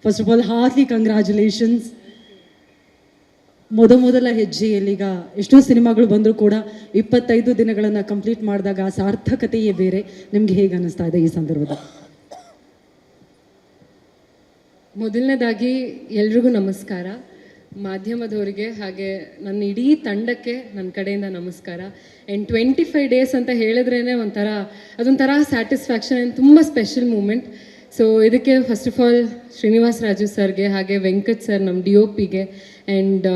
First of all heartly congratulations. ಮೊದಲ ಹೆಜ್ಜೆಯಲ್ಲೀಗ ಎಷ್ಟೋ ಸಿನಿಮಾಗಳು ಬಂದರೂ ಕೂಡ 25 ದಿನಗಳನ್ನು ಕಂಪ್ಲೀಟ್ ಮಾಡಿದಾಗ ಆ ಸಾರ್ಥಕತೆಯೇ ಬೇರೆ. ನಿಮ್ಗೆ ಹೇಗೆ ಅನ್ನಿಸ್ತಾ ಇದೆ ಈ ಸಂದರ್ಭದಲ್ಲಿ? ಮೊದಲನೇದಾಗಿ ಎಲ್ರಿಗೂ ನಮಸ್ಕಾರ, ಮಾಧ್ಯಮದವರಿಗೆ ಹಾಗೆ ನನ್ನ ಇಡೀ ತಂಡಕ್ಕೆ ನನ್ನ ಕಡೆಯಿಂದ ನಮಸ್ಕಾರ. ಆ್ಯಂಡ್ 25 ಡೇಸ್ ಅಂತ ಹೇಳಿದ್ರೇ ಅದೊಂಥರ ಸ್ಯಾಟಿಸ್ಫ್ಯಾಕ್ಷನ್ ಆ್ಯಂಡ್ ತುಂಬ ಸ್ಪೆಷಲ್ ಮೂಮೆಂಟ್. ಸೊ ಇದಕ್ಕೆ first of all Srinivas Raju ಸರ್ಗೆ ಹಾಗೆ ವೆಂಕಟ್ ಸರ್ ನಮ್ಮ DOPಗೆ ಆ್ಯಂಡ್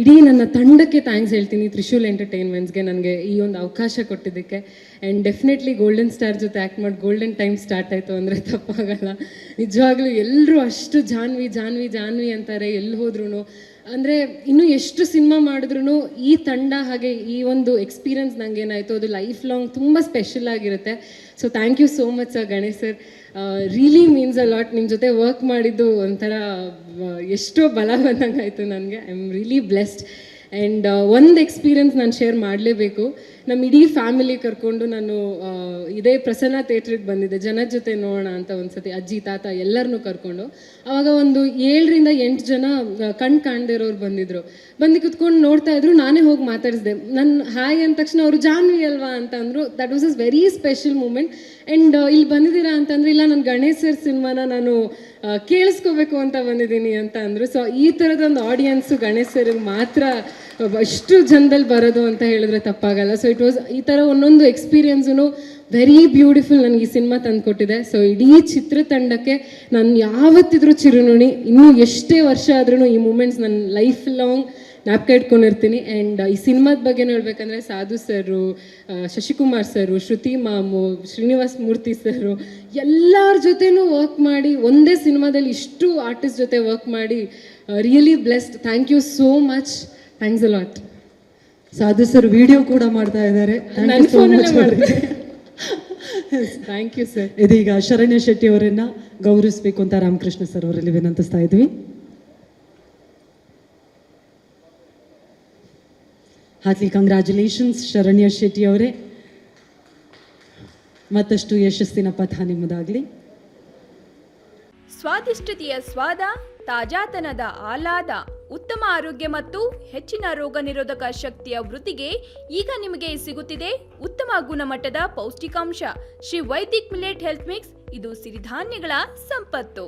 ಇಡೀ ನನ್ನ ತಂಡಕ್ಕೆ ಥ್ಯಾಂಕ್ಸ್ ಹೇಳ್ತೀನಿ. ತ್ರಿಶೂಲ್ ಎಂಟರ್ಟೈನ್ಮೆಂಟ್ಸ್ಗೆ ನನಗೆ ಈ ಒಂದು ಅವಕಾಶ ಕೊಟ್ಟಿದ್ದಕ್ಕೆ. ಆ್ಯಂಡ್ ಡೆಫಿನೆಟ್ಲಿ ಗೋಲ್ಡನ್ ಸ್ಟಾರ್ ಜೊತೆ ಆ್ಯಕ್ಟ್ ಮಾಡಿ ಗೋಲ್ಡನ್ ಟೈಮ್ ಸ್ಟಾರ್ಟ್ ಆಯಿತು ಅಂದರೆ ತಪ್ಪಾಗಲ್ಲ. ನಿಜವಾಗ್ಲೂ ಎಲ್ಲರೂ ಅಷ್ಟು ಜಾನ್ವಿ ಜಾನ್ವಿ ಜಾನ್ವಿ ಅಂತಾರೆ ಎಲ್ಲಿ ಹೋದ್ರೂ. ಅಂದರೆ ಇನ್ನೂ ಎಷ್ಟು ಸಿನಿಮಾ ಮಾಡಿದ್ರೂ ಈ ತಂಡ ಹಾಗೆ ಈ ಒಂದು ಎಕ್ಸ್ಪೀರಿಯನ್ಸ್ ನನಗೇನಾಯಿತು ಅದು ಲೈಫ್ ಲಾಂಗ್ ತುಂಬ ಸ್ಪೆಷಲ್ ಆಗಿರುತ್ತೆ. So thank you so much sir, Ganesh sir. Really means a lot. ನಿಮ್ಮ ಜೊತೆ ವರ್ಕ್ ಮಾಡಿದ್ದು ಒಂಥರ ಎಷ್ಟೋ ಬಲ ಬಂದಂಗೆ ಆಯಿತು ನನಗೆ. I am really blessed. And ಒಂದು ಎಕ್ಸ್ಪೀರಿಯನ್ಸ್ ನಾನು ಶೇರ್ ಮಾಡಲೇಬೇಕು. ನಮ್ಮ ಇಡೀ ಫ್ಯಾಮಿಲಿ ಕರ್ಕೊಂಡು ನಾನು ಇದೇ ಪ್ರಸನ್ನ ಥಿಯೇಟ್ರಿಗೆ ಬಂದಿದ್ದೆ ಜನದ ಜೊತೆ ನೋಡೋಣ ಅಂತ. ಒಂದು ಸತಿ ಅಜ್ಜಿ ತಾತ ಎಲ್ಲರನ್ನೂ ಕರ್ಕೊಂಡು ಆವಾಗ ಒಂದು 7 ರಿಂದ 8 ಜನ ಕಾಣದಿರೋರು ಬಂದಿದ್ರು. ಬಂದು ಕುತ್ಕೊಂಡು ನೋಡ್ತಾ ಇದ್ರು. ನಾನೇ ಹೋಗಿ ಮಾತಾಡಿಸಿದೆ. ನನ್ನ ಹಾಯ್ ಅಂದ ತಕ್ಷಣ ಅವರು ಜಾನ್ವಿ ಅಲ್ವಾ ಅಂತ ಅಂದರು. That was a very special moment. And ಇಲ್ಲಿ ಬಂದಿದ್ದೀರಾ ಅಂತಂದರೆ ಇಲ್ಲ ನಾನು ಗಣೇಶ್ ಸರ್ ಸಿನಿಮಾನ ನಾನು ಕೇಳಿಸ್ಕೋಬೇಕು ಅಂತ ಬಂದಿದ್ದೀನಿ ಅಂತ ಅಂದರು. ಸೊ ಈ ಥರದೊಂದು ಆಡಿಯನ್ಸು ಗಣೇಶ್ ಸರ್ಗೆ ಮಾತ್ರ ಅಷ್ಟು ಜನದಲ್ಲಿ ಬರೋದು ಅಂತ ಹೇಳಿದ್ರೆ ತಪ್ಪಾಗಲ್ಲ. ಸೊ ಇಟ್ ವಾಸ್ ಈ ಥರ ಒಂದೊಂದು ಎಕ್ಸ್ಪೀರಿಯನ್ಸು ವೆರಿ ಬ್ಯೂಟಿಫುಲ್ ನನಗೆ ಈ ಸಿನಿಮಾ ತಂದುಕೊಟ್ಟಿದೆ. ಸೊ ಇಡೀ ಚಿತ್ರತಂಡಕ್ಕೆ ನಾನು ಯಾವತ್ತಿದ್ರೂ ಚಿರುನುಣಿ. ಇನ್ನೂ ಎಷ್ಟೇ ವರ್ಷ ಆದ್ರೂ ಈ ಮೂಮೆಂಟ್ಸ್ ನನ್ನ ಲೈಫ್ ಲಾಂಗ್ ಜ್ಞಾಪಕ ಇಟ್ಕೊಂಡಿರ್ತೀನಿ. ಆ್ಯಂಡ್ ಈ ಸಿನಿಮಾದ ಬಗ್ಗೆ ಹೇಳ್ಬೇಕಂದ್ರೆ ಸಾಧು ಸರು, ಶಶಿಕುಮಾರ್ ಸರು, ಶ್ರುತಿ ಮಾಮು, ಶ್ರೀನಿವಾಸ್ ಮೂರ್ತಿ ಸರು ಎಲ್ಲರ ಜೊತೆನೂ ವರ್ಕ್ ಮಾಡಿ ಒಂದೇ ಸಿನಿಮಾದಲ್ಲಿ ಇಷ್ಟು ಆರ್ಟಿಸ್ಟ್ ಜೊತೆ ವರ್ಕ್ ಮಾಡಿ really blessed. Thank you so much. Thanks a lot. Sadhu sir video ಕೂಡ ಮಾಡ್ತಾ ಇದ್ದಾರೆ. ನನ್ನ ಫೋನಲ್ಲೇ ಮಾಡಿದೆ. Thank you sir. ಇದೀಗ ಶರಣ್ಯ ಶೆಟ್ಟಿ ಅವರನ್ನ ಗೌರವಿಸಬೇಕು ಅಂತ ರಾಮಕೃಷ್ಣ ಸರ್ ಅವರಲ್ಲಿ ವಿನಂತಿಸ್ತಾ ಇದ್ವಿ. ಹಾರ್ಟ್ಲಿ ಕಂಗ್ರ್ಯಾಚುಲೇಷನ್ಸ್ ಶರಣ್ಯ ಶೆಟ್ಟಿ ಅವರೇ. ಮತ್ತಷ್ಟು ಯಶಸ್ಸಿನ ಪಥ ನಿಮ್ಮದಾಗಲಿ. ಸ್ವಾದಿಷ್ಟತೆಯ ಸ್ವಾದ, ತಾಜಾತನದ ಆಹ್ಲಾದ, ಉತ್ತಮ ಆರೋಗ್ಯ ಮತ್ತು ಹೆಚ್ಚಿನ ರೋಗ ನಿರೋಧಕ ಶಕ್ತಿಯ ವೃದ್ಧಿಗೆ ಈಗ ನಿಮಗೆ ಸಿಗುತ್ತಿದೆ ಉತ್ತಮ ಗುಣಮಟ್ಟದ ಪೌಷ್ಟಿಕಾಂಶ Shri Vaidik millet health mix. ಇದು ಸಿರಿಧಾನ್ಯಗಳ ಸಂಪತ್ತು.